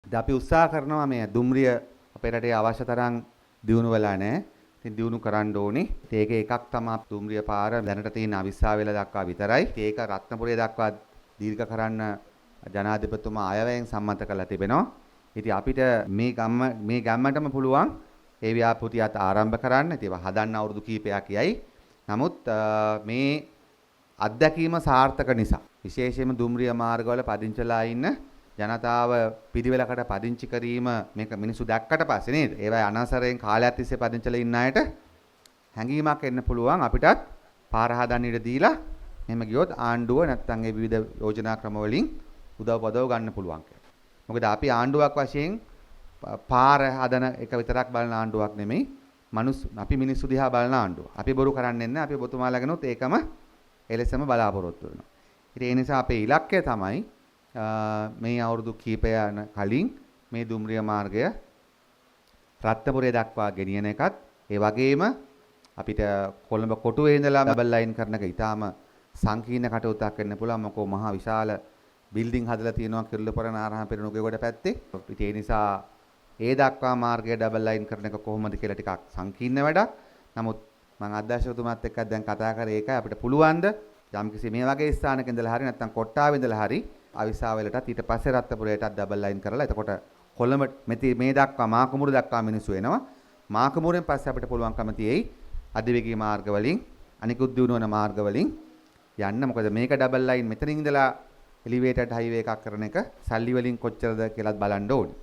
ඉතින් අපි උත්සාහ කරනවා මේ දුම්රිය අපේ රටේ අවශ්‍ය තරම් දියුණු වෙලා නැහැ. ඉතින් දියුණු කරන්න ඕනේ. ඉතින් ඒක එකක් තමයි දුම්රිය පාර දැනට තියෙන අවිස්සාවේල දක්වා විතරයි. ඒක රත්නපුරේ දක්වා දීර්ඝ කරන්න ජනාධිපතිතුමා අයවැයෙන් සම්මත කරලා තිබෙනවා. ඉතින් අපිට මේ ගම්මටම පුළුවන් ඒ ව්‍යාපෘතියත් ආරම්භ කරන්න. ඉතින් ඒවා හදන්න අවුරුදු කීපයක් යයි. නමුත් මේ අත්දැකීම සාර්ථක නිසා විශේෂයෙන්ම දුම්රිය මාර්ගවල පදිංචිලා ඉන්න ජනතාව පිළිවෙලකට පදිංචි කිරීම මේක මිනිස්සු දැක්කට පස්සේ නේද? ඒවයි අනවසරයෙන් කාලයක් තිස්සේ පදිංචිලා ඉන්න අයට හැඟීමක් එන්න පුළුවන් අපිටත් පාර හදන්න ඉඩ දීලා එහෙම ගියොත් ආණ්ඩුව නැත්තම් ඒ විවිධ යෝජනා ක්‍රම වලින් උදව් පදව ගන්න පුළුවන් කියලා. මොකද අපි ආණ්ඩුවක් වශයෙන් පාර හදන එක විතරක් බලන ආණ්ඩුවක් නෙමෙයි. අපි මිනිස්සු දිහා බලන ආණ්ඩුව. අපි බොරු කරන්නේ නැහැ. අපි ඔබතුමාලාගෙනුත් ඒකම එලෙසම බලාපොරොත්තු වෙනවා. ඉතින් ඒ නිසා අපේ ඉලක්කය තමයි මේ අවුරුදු කීපයන කලින් මේ දුම්රිය මාර්ගය රත්නපුරේ දක්වා ගෙනියන එකත් ඒ වගේම අපිට කොළඹ කොටුවේ ඉඳලා ඩබල් ලයින් කරන එක ඊටාම සංකීර්ණ කටයුත්තක් වෙන්න පුළුවන්. මොකෝ මහා විශාල බිල්ඩින් හදලා තියෙනවා කිරුළපොර නාරහම පෙරනුගේගොඩ පැත්තේ. ඉතින් ඒ නිසා ඒ දක්වා මාර්ගය ඩබල් ලයින් කරන එක කොහොමද කියලා ටිකක් සංකීර්ණ වැඩක්. නමුත් මම අධ්‍යක්ෂකතුමාත් එක්ක දැන් කතා කරේ ඒකයි අපිට පුළුවන් ද යම්කිසි මේ වගේ ස්ථානක ඉඳලා හරි නැත්නම් කොට්ටාවේ ඉඳලා හරි අවිස්සාවලටත් ඊට පස්සේ රත්නපුරයටත් ඩබල් ලයින් කරලා එතකොට කොළඹ මේ දක්වා මාකුමුරු දක්වා මිනිස්සු එනවා. මාකුමුරෙන් පස්සේ අපිට පුළුවන්කම තියෙයි අධිවේගී මාර්ග වලින් අනිකුත් දියුණු වන මාර්ග වලින් යන්න. මොකද මේක ඩබල් ලයින් මෙතනින් ඉඳලා එලිවේටඩ් හයිවේ එකක් කරන එක සල්ලි වලින් කොච්චරද කියලාත් බලන්න ඕනේ.